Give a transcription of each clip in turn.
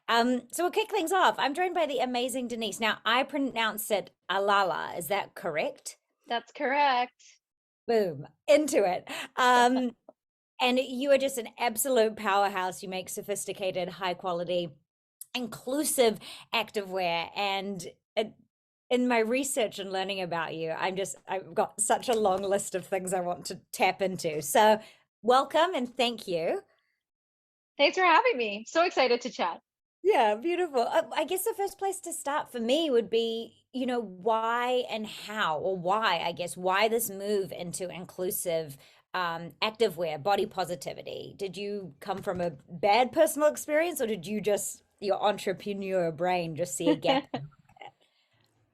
So we'll kick things off. I'm joined by the amazing Denise. Now, I pronounce it Alala. Is that correct? That's correct. Boom, into it. And you are just an absolute powerhouse. You make sophisticated, high quality, inclusive activewear. And in my research and learning about you, I've got such a long list of things I want to tap into. So, welcome and thank you. Thanks for having me. So excited to chat. Yeah, beautiful. I guess the first place to start for me would be, why and how, or why, I guess, why this move into inclusive activewear, body positivity? Did you come from a bad personal experience, or did you just, your entrepreneur brain just see a gap?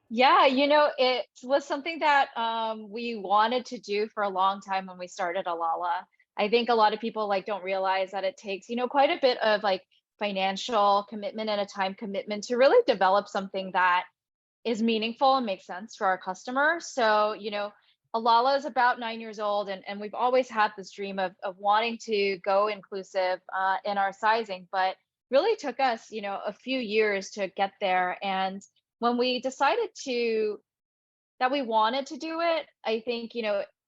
Yeah, it was something that we wanted to do for a long time when we started Alala. I think a lot of people don't realize that it takes, quite a bit of financial commitment and a time commitment to really develop something that is meaningful and makes sense for our customers. So, Alala is about 9 years old, and we've always had this dream of wanting to go inclusive in our sizing, but really took us, a few years to get there. And when we decided that we wanted to do it, I think,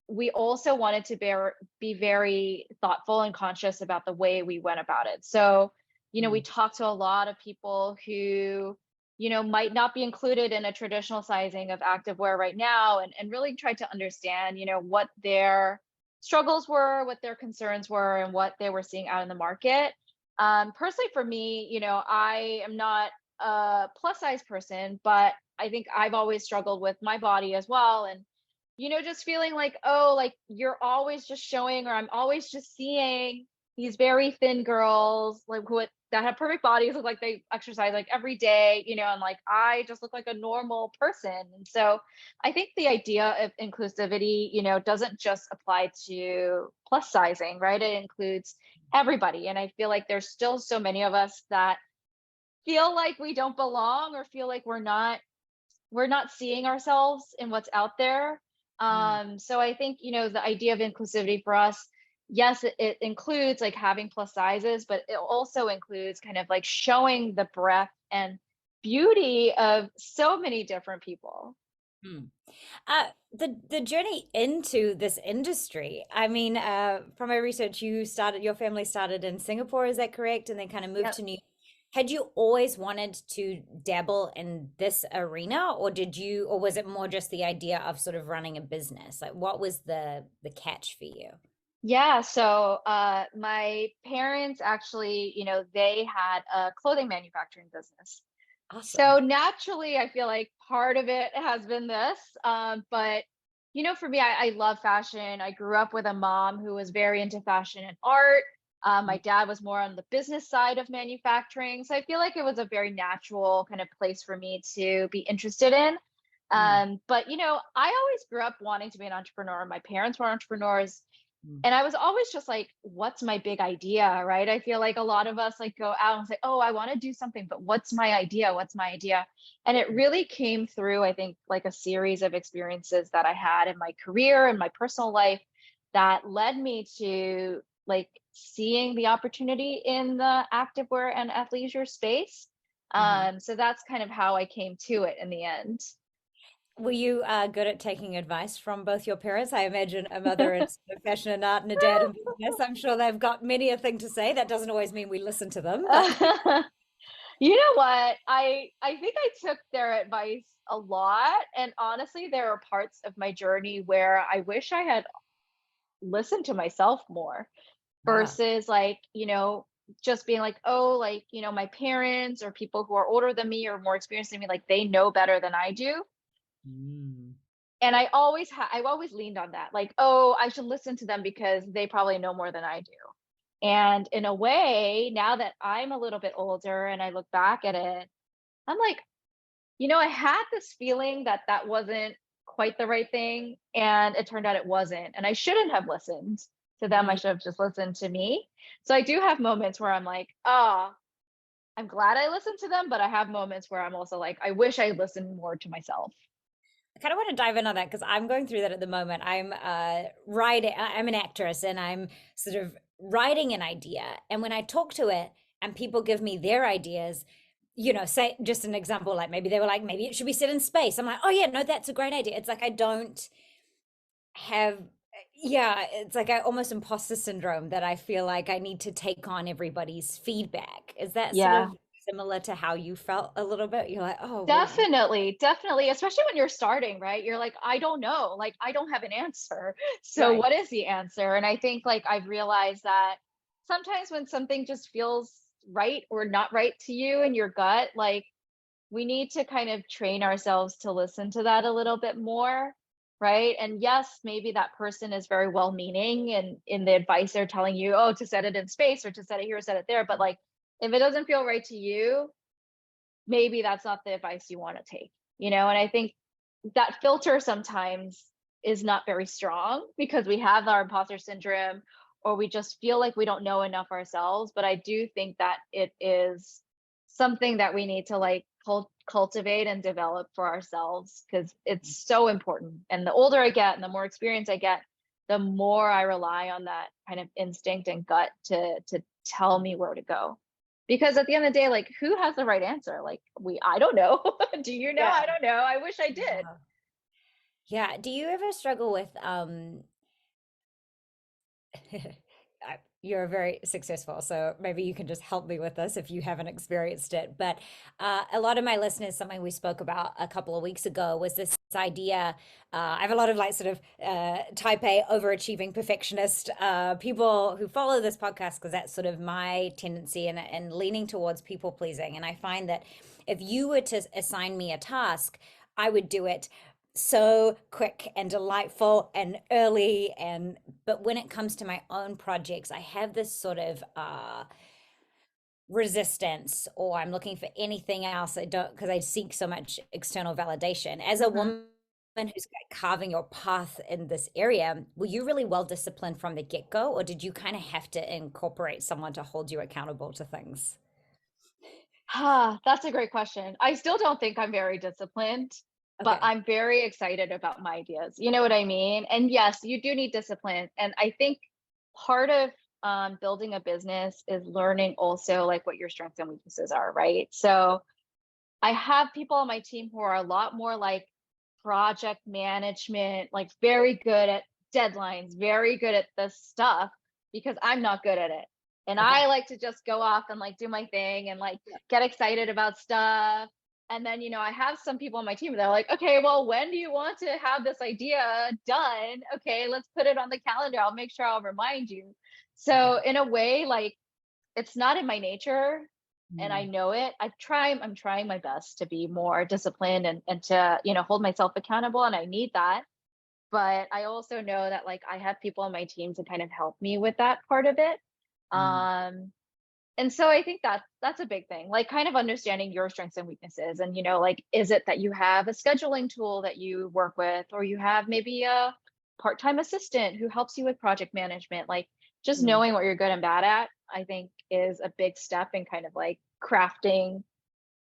we also wanted to be very thoughtful and conscious about the way we went about it. So, we Mm. talked to a lot of people who, might not be included in a traditional sizing of activewear right now, and really tried to understand, what their struggles were, what their concerns were, and what they were seeing out in the market. Personally, for me, I am not a plus size person, but I think I've always struggled with my body as well. And, just feeling like, oh, like you're always just showing, or I'm always just seeing these very thin girls, like that have perfect bodies, look like they exercise like every day, and like I just look like a normal person. And so I think the idea of inclusivity, doesn't just apply to plus sizing, right? It includes everybody. And I feel like there's still so many of us that feel like we don't belong, or feel like we're not seeing ourselves in what's out there. Mm. So I think, the idea of inclusivity for us, yes, it includes like having plus sizes, but it also includes kind of like showing the breadth and beauty of so many different people. Mm. The journey into this industry. I mean, from my research, your family started in Singapore, is that correct? And then kind of moved Yep. to New York. Had you always wanted to dabble in this arena, or was it more just the idea of sort of running a business? Like, what was the catch for you? Yeah, so my parents actually, they had a clothing manufacturing business. Awesome. So naturally, I feel like part of it has been this. But for me, I love fashion. I grew up with a mom who was very into fashion and art. My Mm. dad was more on the business side of manufacturing. So I feel like it was a very natural kind of place for me to be interested in. Mm. But I always grew up wanting to be an entrepreneur. My parents were entrepreneurs, Mm. and I was always just like, what's my big idea? Right. I feel like a lot of us like go out and say, oh, I want to do something, but what's my idea? What's my idea? And it really came through, I think, like a series of experiences that I had in my career and my personal life that led me to like seeing the opportunity in the activewear and athleisure space. Mhm. So that's kind of how I came to it in the end. Were you good at taking advice from both your parents? I imagine a mother in sort of fashion and art and a dad in business. I'm sure they've got many a thing to say. That doesn't always mean we listen to them, but You know what? I think I took their advice a lot, and honestly, there are parts of my journey where I wish I had listened to myself more yeah. versus like, just being like, oh, like, my parents or people who are older than me or more experienced than me, like they know better than I do. Mm. And I've always leaned on that. Like, oh, I should listen to them because they probably know more than I do. And in a way, now that I'm a little bit older and I look back at it, I'm like, I had this feeling that that wasn't quite the right thing, and it turned out it wasn't. And I shouldn't have listened to them. I Mm. should have just listened to me. So I do have moments where I'm like, oh, I'm glad I listened to them, but I have moments where I'm also like, I wish I listened more to myself. I kind of want to dive in on that because I'm going through that at the moment. I'm an actress and I'm sort of writing an idea. And when I talk to it, and people give me their ideas, say just an example, like maybe they were like, maybe it should be set in space. I'm like, oh yeah, no, that's a great idea. It's like I don't have, yeah, it's like I almost imposter syndrome that I feel like I need to take on everybody's feedback. Is that sort Yeah. of similar to how you felt a little bit? You're like, oh, well, Definitely, definitely, especially when you're starting, right? You're like, I don't know, like I don't have an answer. So right, what is the answer? And I think like I've realized that sometimes when something just feels right or not right to you in your gut, like we need to kind of train ourselves to listen to that a little bit more, right? And yes, maybe that person is very well meaning and in the advice they're telling you, oh, to set it in space or to set it here, set it there. But like if it doesn't feel right to you, maybe that's not the advice you want to take, And I think that filter sometimes is not very strong because we have our imposter syndrome or we just feel like we don't know enough ourselves. But I do think that it is something that we need to like cultivate and develop for ourselves because it's so important. And the older I get and the more experience I get, the more I rely on that kind of instinct and gut to tell me where to go. Because at the end of the day, like who has the right answer? Like I don't know. Do you know? I yeah, don't know. I wish I did. yeah, yeah. Do you ever struggle with you're very successful, so maybe you can just help me with this if you haven't experienced it. But a lot of my listeners, something we spoke about a couple of weeks ago was this idea. I have a lot of like sort of type A overachieving perfectionist people who follow this podcast because that's sort of my tendency and leaning towards people pleasing. And I find that if you were to assign me a task, I would do it so quick and delightful and early, and but when it comes to my own projects, I have this sort of resistance, or I'm looking for anything else. I don't, because I seek so much external validation as a Mhm. woman who's like carving your path in this area. Were you really well disciplined from the get-go, or did you kind of have to incorporate someone to hold you accountable to things? That's a great question. I still don't think I'm very disciplined, but Okay. I'm very excited about my ideas. You know what I mean? And yes, you do need discipline. And I think part of building a business is learning also like what your strengths and weaknesses are, right? So I have people on my team who are a lot more like project management, like very good at deadlines, very good at this stuff because I'm not good at it. And Okay. I like to just go off and like do my thing and like get excited about stuff. And then, I have some people on my team that are like, okay, well, when do you want to have this idea done? Okay, let's put it on the calendar. I'll make sure I'll remind you. Okay. So, in a way, like it's not in my nature and I Mm. know it. I'm trying my best to be more disciplined and to, hold myself accountable and I need that. But I also know that like I have people on my team to kind of help me with that part of it. Mm. Um and so I think that's a big thing. Like kind of understanding your strengths and weaknesses and like is it that you have a scheduling tool that you work with or you have maybe a part-time assistant who helps you with project management like just Mm. knowing what you're good and bad at I think is a big step in kind of like crafting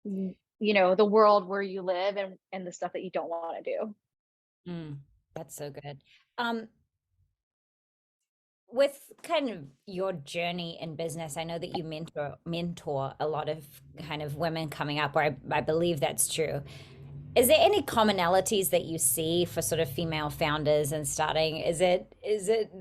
the world where you live and the stuff that you don't want to do. Mm. That's so good. Um, with kind of your journey in business, I know that you mentor a lot of kind of women coming up, or I believe that's true. Is there any commonalities that you see for sort of female founders and starting? Is it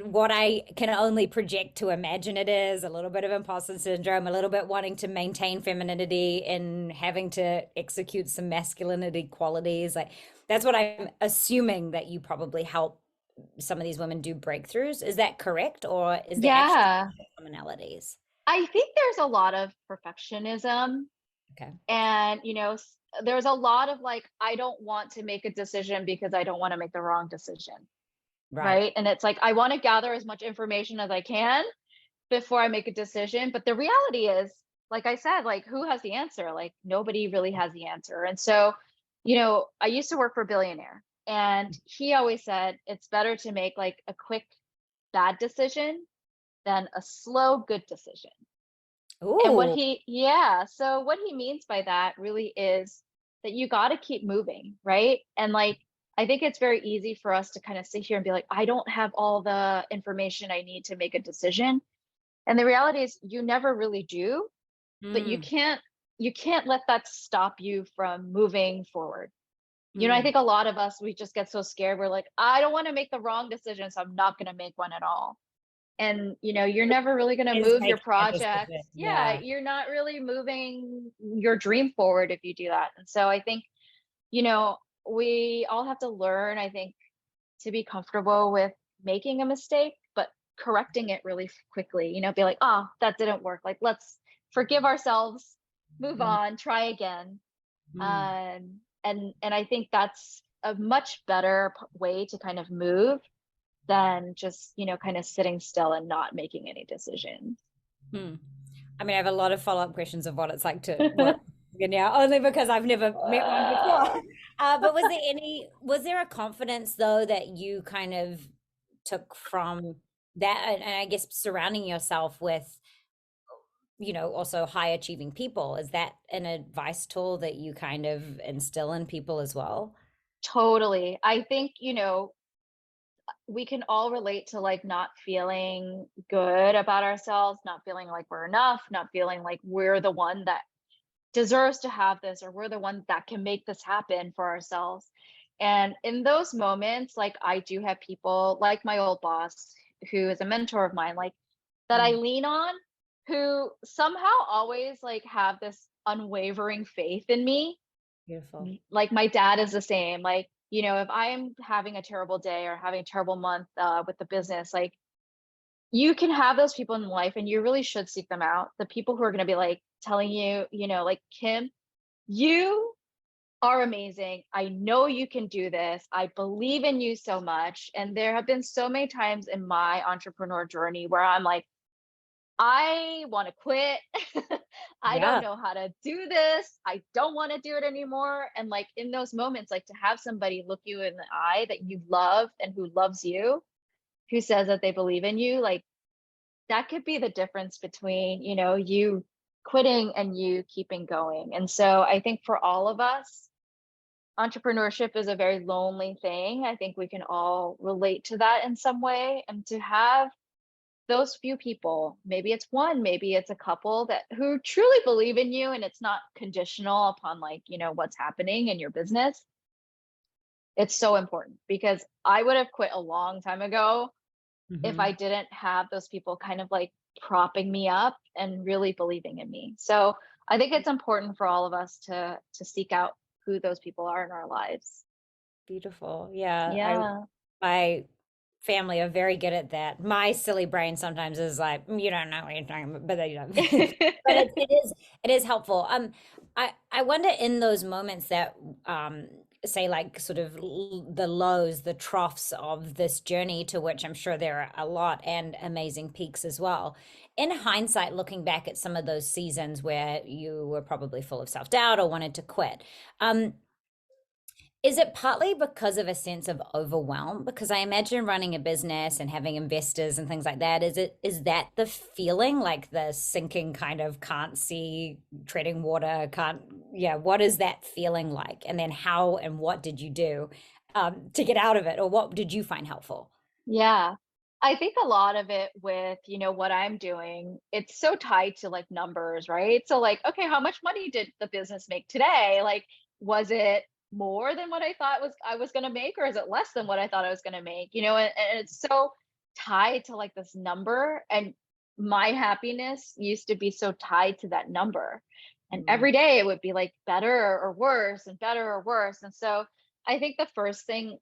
what I can only project to imagine it is, a little bit of imposter syndrome, a little bit wanting to maintain femininity and having to execute some masculinity qualities? Like that's what I'm assuming that you probably help some of these women do breakthroughs. Is that correct? Or is there actually Yeah, commonalities? I think there's a lot of perfectionism Okay. and there's a lot of like I don't want to make a decision because I don't want to make the wrong decision, Right. right? And it's like I want to gather as much information as I can before I make a decision, but the reality is like I said, like who has the answer? Like nobody really has the answer. And so I used to work for a billionaire and he always said it's better to make like a quick bad decision than a slow good decision. And Ooh. so what he means by that really is that you got to keep moving, right? And like, I think it's very easy for us to kind of sit here and be like, I don't have all the information I need to make a decision. And the reality is, you never really do. but Mm, you can't let that stop you from moving forward. You know, I mm. think a lot of us, we just get so scared. We're like, I don't want to make the wrong decision, so I'm not going to make one at all. And, you know, you're never really going to Is move your making a project. decision. Yeah, Yeah. you're not really moving your dream forward if you do that. And so I think, you know, we all have to learn, I think, to be comfortable with making a mistake, but correcting it really quickly. You know, be like, oh, that didn't work. Like, let's forgive ourselves, move Mm, on, try again. mm, And I think that's a much better way to kind of move than just, you know, kind of sitting still and not making any decisions. mm. I mean, I have a lot of follow-up questions of what it's like to work now, only because I've never met one before. But was there a confidence though that you kind of took from that, and I guess surrounding yourself with, also high achieving people? Is that an advice tool that you kind of instill in people as well? Totally. I think, you know, we can all relate to like not feeling good about ourselves, not feeling like we're enough, not feeling like we're the one that deserves to have this, or we're the one that can make this happen for ourselves. And in those moments, like I do have people like my old boss, who is a mentor of mine, like that I Mm, lean on, who somehow always like have this unwavering faith in me. beautiful. Like my dad is the same. Like, you know, if I am having a terrible day or having a terrible month with the business, like you can have those people in life and you really should seek them out. The people who are going to be like telling you, you know, like, Kim, you are amazing. I know you can do this. I believe in you so much. And there have been so many times in my entrepreneur journey where I'm like, I want to quit. I don't Yeah. know how to do this. I don't want to do it anymore. And like in those moments, like to have somebody look you in the eye that you love and who loves you, who says that they believe in you, like that could be the difference between, you know, you quitting and you keeping going. And so I think for all of us, entrepreneurship is a very lonely thing. I think we can all relate to that in some way. And to have those few people, maybe it's one, maybe it's a couple that who truly believe in you and it's not conditional upon like, you know, what's happening in your business. It's so important because I would have quit a long time ago if I Hmm. didn't have those people kind of like propping me up and really believing in me. So I think it's important for all of us to seek out who those people are in our lives. Beautiful. Yeah. Yeah. My family are very good at that. My silly brain sometimes is like, you don't know what you're talking about," but they don't. But it is helpful. I wonder in those moments that say like sort of the lows, the troughs of this journey, to which I'm sure there are a lot, and amazing peaks as well. In hindsight, looking back at some of those seasons where you were probably full of self-doubt or wanted to quit, um, is it partly because of a sense of overwhelm? Because I imagine running a business and having investors and things like that, is that the feeling, like the sinking kind of can't see, treading water, can't, yeah, what is that feeling like? And then how and what did you do to get out of it? Or what did you find helpful? Yeah. I think a lot of it with, you know, what I'm doing, it's so tied to like numbers, right? So like, okay, how much money did the business make today? Like, was it more than what I was going to make, or is it less than what I thought I was going to make? You know, and it's so tied to like this number, and my happiness used to be so tied to that number. And Mm, every day it would be like better or worse and better or worse. And so I think the first thing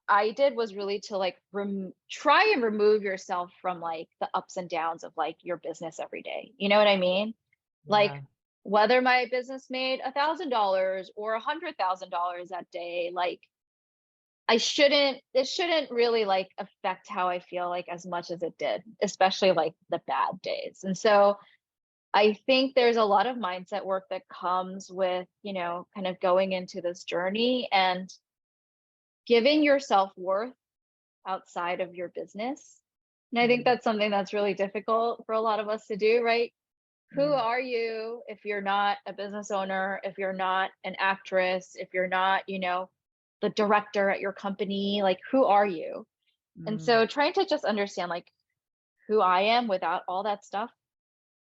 I did was really to like try and remove yourself from like the ups and downs of like your business every day. You know what I mean? Like yeah. whether my business made $1,000 or $100,000 that day, like it shouldn't really like affect how I feel like as much as it did, especially like the bad days. And so I think there's a lot of mindset work that comes with, you know, kind of going into this journey and giving yourself worth outside of your business. And I think Mm, that's something that's really difficult for a lot of us to do, right? Who mm, are you if you're not a business owner, if you're not an actress, if you're not, you know, the director at your company? Like, who are you? And mm, so trying to just understand like who I am without all that stuff,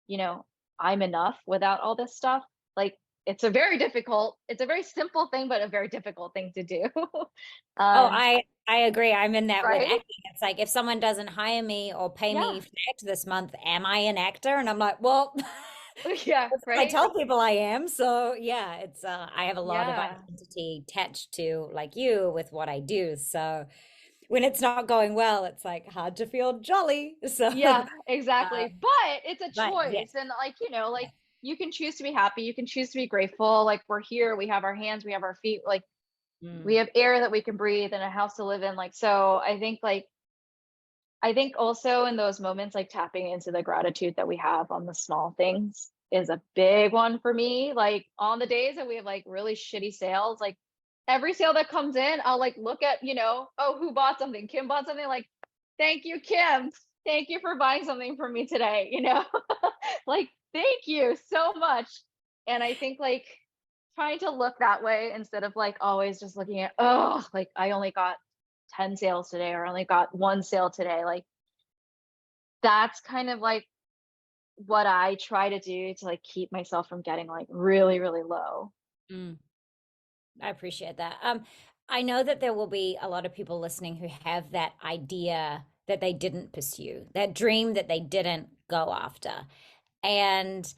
you know, I'm enough without all this stuff. Like it's a very simple thing, but a very difficult thing to do. Oh, um, I agree. I'm in that with right? acting. It's like if someone doesn't hire me or pay Yeah. me to act this month, am I an actor? And I'm like, well, Yeah, that's what I right? tell people I am. So yeah, it's I have a lot of Yeah. identity attached to like you with what I do. So when it's not going well, it's like hard to feel jolly. So Yeah, uh, exactly. But it's a but yes. choice. And like, like you can choose to be happy, you can choose to be grateful. Like we're here, we have our hands, we have our feet, like we Mm, have air that we can breathe and a house to live in. Like so I think also in those moments, like tapping into the gratitude that we have on the small things is a big one for me. Like on the days that we have like really shitty sales, like every sale that comes in, I'll like look at, oh, who bought something? Kim bought something. Like, thank you, Kim. Thank you for buying something for me today. Like, thank you so much. And I think like trying to look that way instead of like always just looking at, oh, like I only got 10 sales today or only got one sale today. Like that's kind of like what I try to do to like keep myself from getting like really, really low. mm. I appreciate that. I know that there will be a lot of people listening who have that idea that they didn't pursue, that dream that they didn't go after. And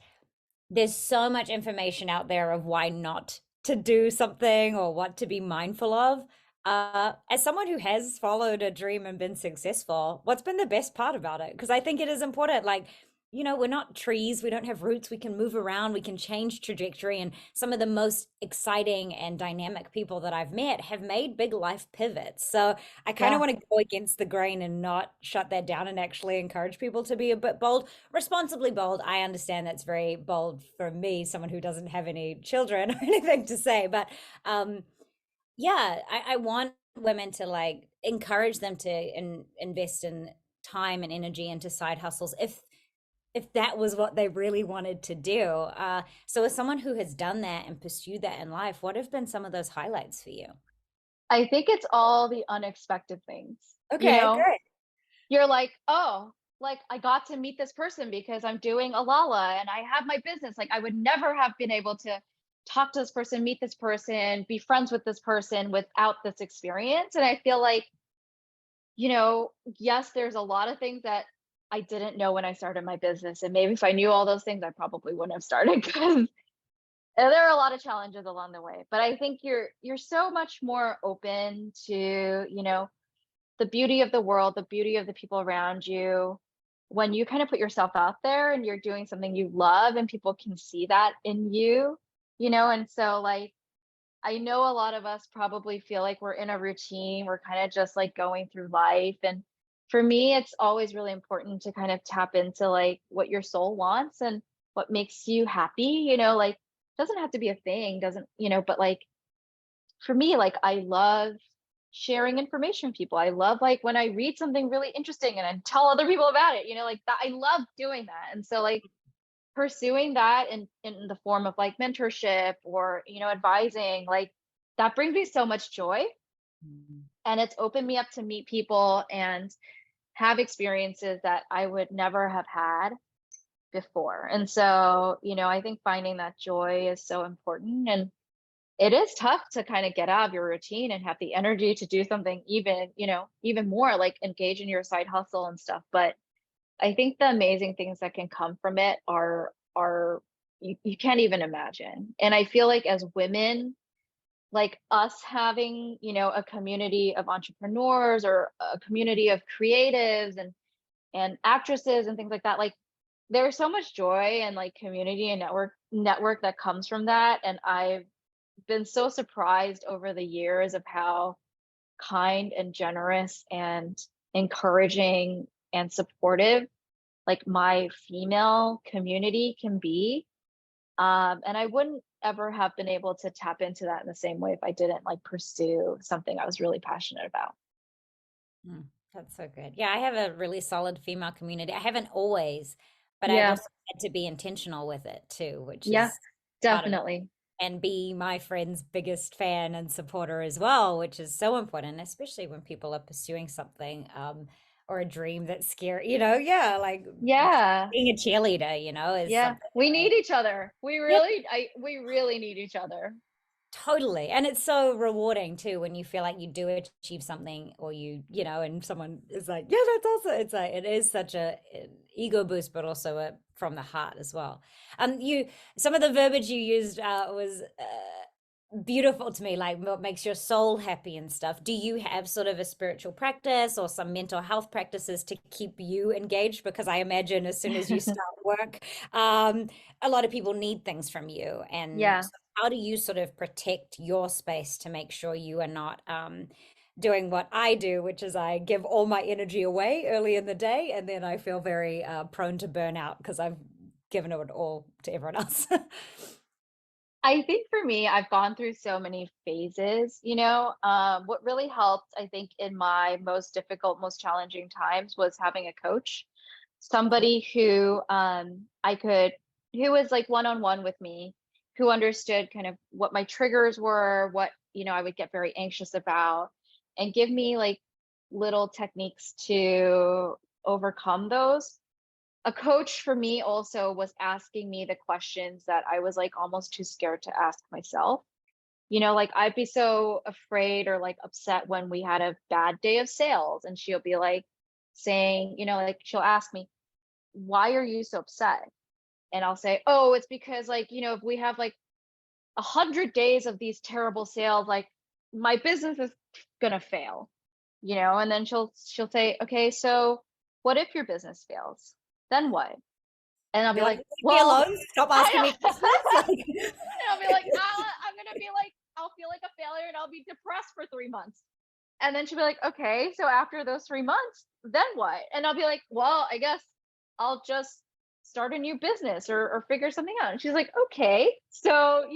there's so much information out there of why not to do something or what to be mindful of. As someone who has followed a dream and been successful, what's been the best part about it? Because I think it is important. Like, we're not trees, we don't have roots, we can move around, we can change trajectory. And some of the most exciting and dynamic people that I've met have made big life pivots. So I kind of Yeah. want to go against the grain and not shut that down and actually encourage people to be a bit bold, responsibly bold. I understand that's very bold for me, someone who doesn't have any children or anything to say, but um, yeah, I want women to like encourage them to invest in time and energy into side hustles if that was what they really wanted to do. So as someone who has done that and pursued that in life, what have been some of those highlights for you? I think it's all the unexpected things. You Okay, know, great. you're like, oh, like I got to meet this person because I'm doing Alala and I have my business. Like I would never have been able to talk to this person, meet this person, be friends with this person without this experience. And I feel like, yes, there's a lot of things that I didn't know when I started my business. And maybe if I knew all those things, I probably wouldn't have started because there are a lot of challenges along the way. But I think you're so much more open to, the beauty of the world, the beauty of the people around you. When you kind of put yourself out there and you're doing something you love and people can see that in you, and so like I know a lot of us probably feel like we're in a routine, we're kind of just like going through life. And for me, it's always really important to kind of tap into like what your soul wants and what makes you happy, like doesn't have to be a thing, doesn't, but like for me, like I love sharing information with people. I love like when I read something really interesting and I tell other people about it, like that. I love doing that. And so like pursuing that in the form of like mentorship or, advising, like that brings me so much joy. Mm. And it's opened me up to meet people and have experiences that I would never have had before. And so, I think finding that joy is so important. And it is tough to kind of get out of your routine and have the energy to do something even, even more like engage in your side hustle and stuff. But I think the amazing things that can come from it are you can't even imagine. And I feel like as women, like us having, a community of entrepreneurs or a community of creatives and actresses and things like that, like there's so much joy and like community and network that comes from that. And I've been so surprised over the years of how kind and generous and encouraging and supportive like my female community can be. And I wouldn't ever have been able to tap into that in the same way if I didn't like pursue something I was really passionate about. Mm, that's so good. Yeah, I have a really solid female community. I haven't always, but I've Yeah. also had to be intentional with it too, which Yeah, is part of it. definitely. And be my friend's biggest fan and supporter as well, which is so important, especially when people are pursuing something. or a dream that's scary, you know? Yeah, like Yeah. being a cheerleader, you know, is Yeah. something We I, need each other. yeah, We really need each other. totally. And it's so rewarding too when you feel like you do achieve something or you know, and someone is like, yeah, that's also, it's like, it is such an ego boost, but also from the heart as well. Some of the verbiage you used was beautiful to me, like what makes your soul happy and stuff. Do you have sort of a spiritual practice or some mental health practices to keep you engaged? Because I imagine as soon as you start work, um, a lot of people need things from you. And Yeah. so how do you sort of protect your space to make sure you are not doing what I do, which is I give all my energy away early in the day, and then I feel very prone to burnout because I've given it all to everyone else. I think for me, I've gone through so many phases, you know. What really helped, I think, in my most difficult, most challenging times was having a coach, Cool. somebody who who was like one on one with me, who understood kind of what my triggers were, what, I would get very anxious about, and give me like little techniques to overcome those. A coach for me also was asking me the questions that I was like almost too scared to ask myself. Like I'd be so afraid or like upset when we had a bad day of sales, and she'll be like saying, like she'll ask me, "Why are you so upset?" And I'll say, "Oh, it's because like, if we have like 100 days of these terrible sales, like my business is gonna fail." And then she'll say, "Okay, so what if your business fails? Then what?" And I'll Be be like, like, leave me "Well, alone. Stop asking I me questions. Like, and I'll be like, I'm gonna be like, I'll feel like a failure and I'll be depressed for 3 months." And then she'll be like, "Okay, so after those 3 months, then what?" And I'll be like, "Well, I guess I'll just start a new business or figure something out." And she's like, "Okay, so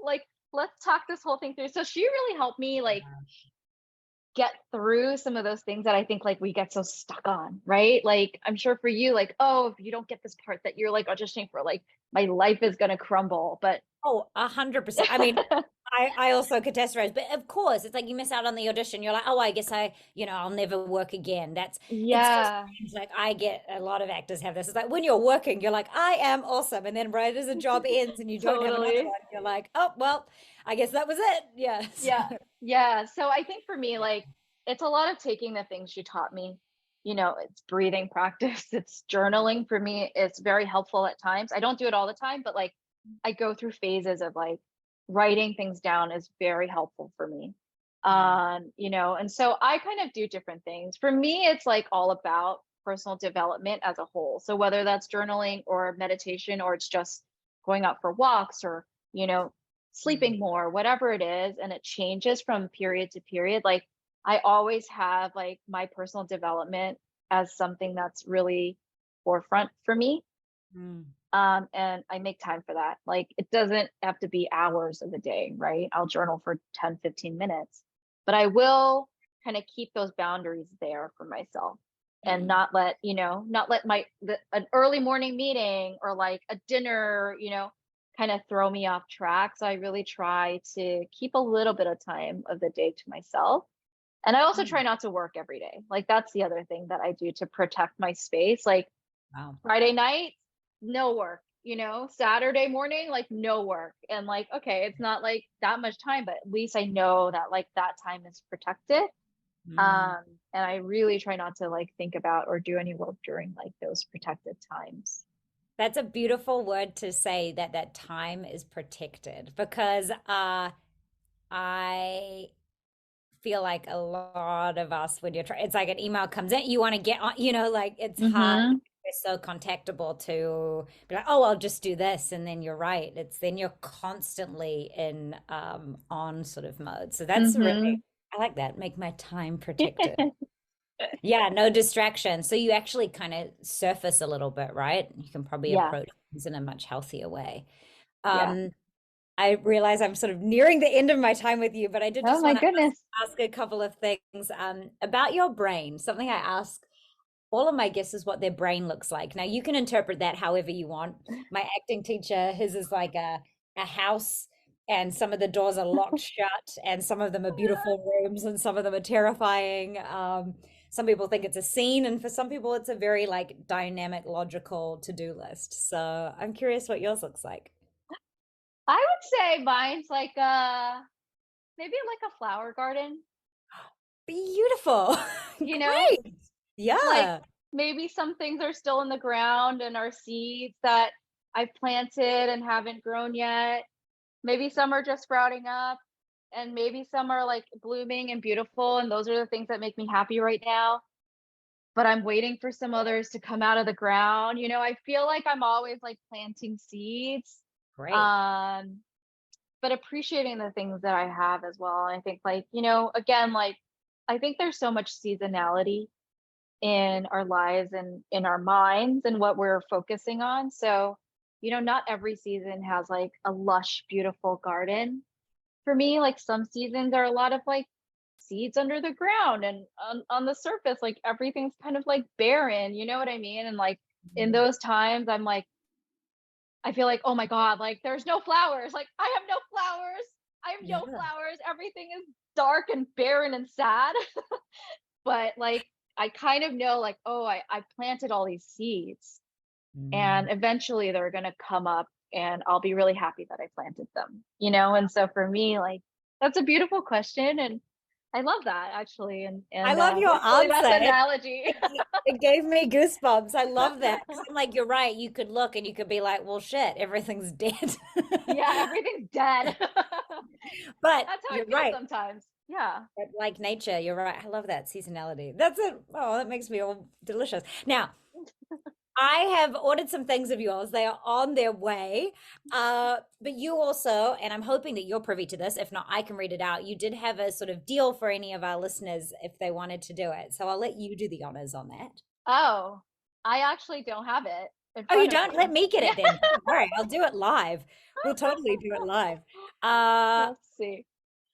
like let's talk this whole thing through." So she really helped me like get through some of those things that I think like we get so stuck on, right? Like I'm sure for you, like, oh, if you don't get this part that you're like auditioning for, like my life is gonna crumble. But oh, 100%. I mean, I also could test, but of course, it's like you miss out on the audition. You're like, oh, I guess I'll never work again. It's just yeah, like I get a lot of actors have this. It's like when you're working, you're like, I am awesome. And then right as a job ends and you don't have another totally. one, you're like, oh, well, I guess that was it. Yes. Yeah. Yeah. So I think for me, like, it's a lot of taking the things she taught me. It's breathing practice, it's journaling for me. It's very helpful at times. I don't do it all the time, but like I go through phases of like writing things down is very helpful for me. Mm, And so I kind of do different things. For me, it's like all about personal development as a whole. So whether that's journaling or meditation, or it's just going out for walks, or, you know, mm, sleeping more, whatever it is, and it changes from period to period. Like I always have like my personal development as something that's really forefront for me. mm. And I make time for that. Like it doesn't have to be hours of the day, right? I'll journal for 10, 15 minutes, but I will kind of keep those boundaries there for myself, and Mm. not let an early morning meeting or like a dinner, kind of throw me off track. So I really try to keep a little bit of time of the day to myself. And I also try Mm. not to work every day. Like that's the other thing that I do to protect my space. Like Wow. Friday night, no work, Saturday morning, like no work. And like, okay, it's not like that much time, but at least I know that like that time is protected. Mm. Um, and I really try not to like think about or do any work during like those protected times. That's a beautiful word to say that that time is protected because I feel like a lot of us when you're trying, it's like an email comes in, you want to get on, like it's hard. Mm-hmm. It's so contactable to be like, oh, I'll just do this. And then you're right. It's then you're constantly in on sort of mode. So that's really, Mm-hmm. I like that. Make my time protected. Yeah, no distraction. So you actually kind of surface a little bit, right? You can probably Yeah. approach things in a much healthier way. Yeah. Um, I realize I'm sort of nearing the end of my time with you, but I did Oh just my want to goodness. ask a couple of things about your brain. Something I ask all of my guests is what their brain looks like. Now you can interpret that however you want. My acting teacher, his is like a house, and some of the doors are locked shut, and some of them are beautiful rooms, and some of them are terrifying. some people think it's a scene, and for some people it's a very like dynamic, logical to-do list. So I'm curious what yours looks like. I would say mine's like maybe like a flower garden, Beautiful. you know? Great. Like Yeah. maybe some things are still in the ground and are seeds that I've planted and haven't grown yet. Maybe some are just sprouting up, and maybe some are like blooming and beautiful, and those are the things that make me happy right now. But I'm waiting for some others to come out of the ground. I feel like I'm always like planting seeds. Great. Um, but appreciating the things that I have as well. I think like, again, like I think there's so much seasonality in our lives and in our minds and what we're focusing on. So, not every season has like a lush, beautiful garden. For me, like some seasons are a lot of like seeds under the ground and on the surface, like everything's kind of like barren, you know what I mean? And like in Mhm. those times, I feel like, oh my God, like there's no flowers. Like I have no flowers. I have no Yeah. flowers. Everything is dark and barren and sad. But like I kind of know like, oh, I planted all these seeds Mm. and eventually they're gonna come up and I'll be really happy that I planted them. And so for me, like that's a beautiful question and I love that actually. And I and love your it's really answer. that's analogy. It gave me goosebumps. I love that. 'Cause I'm like, you're right. You could look and you could be like, well, shit, everything's dead. Yeah, everything's dead. But That's how I you're feel right. sometimes. Yeah. But like nature, you're right. I love that seasonality. That's it. Oh, that makes me all delicious. Now, I have ordered some things of yours. They are on their way. But you also, and I'm hoping that you're privy to this. If not, I can read it out. You did have a sort of deal for any of our listeners if they wanted to do it. So I'll let you do the honors on that. Oh, I actually don't have it in Oh, you front of don't? Let me. me get Yeah. it then. Don't worry, I'll do it live. We'll totally do it live. Uh, Let's see.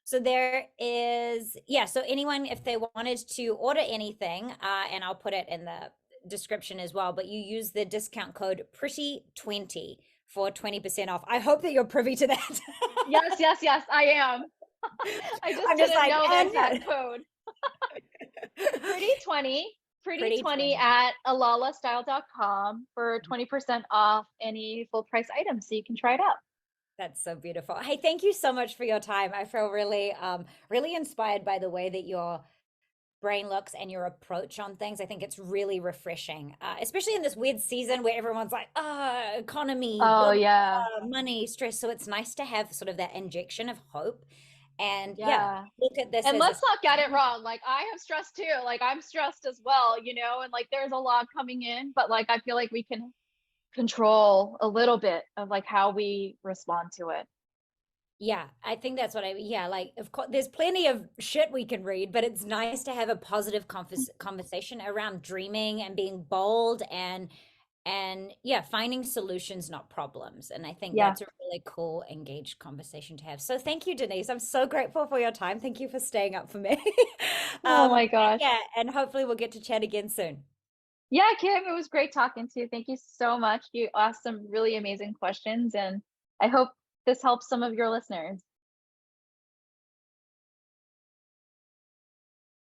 so there is, yeah, so anyone, if they wanted to order anything, and I'll put it in the description as well, but you use the discount code pretty20 for 20% off. I hope that you're privy to that. Yes, yes, yes, I am. I just I'm just didn't like, know the and exact code. Pretty 20, pretty pretty 20 20. at alalastyle.com for 20% off any full price items so you can try it out. That's so beautiful. Hey, thank you so much for your time. I feel really, really inspired by the way that your brain looks and your approach on things. I think it's really refreshing, especially in this weird season where everyone's like, economy, Oh blah, blah, yeah. blah, money, stress. So it's nice to have sort of that injection of hope. And yeah, Yeah. look at this And as a let's not get it wrong. Like I have stress too. Like I'm stressed as well, and like there's a lot coming in, but like I feel like we can control a little bit of like how we respond to it. yeah, I think that's what yeah, like, of course, there's plenty of shit we can read, but it's nice to have a positive conversation around dreaming and being bold and yeah, finding solutions, not problems. And I think Yeah. that's a really cool, engaged conversation to have. So thank you, Denise. I'm so grateful for your time. Thank you for staying up for me. Oh my And gosh. yeah, and hopefully we'll get to chat again soon. Yeah, Kim, it was great talking to you. Thank you so much. You asked some really amazing questions, and I hope this helps some of your listeners.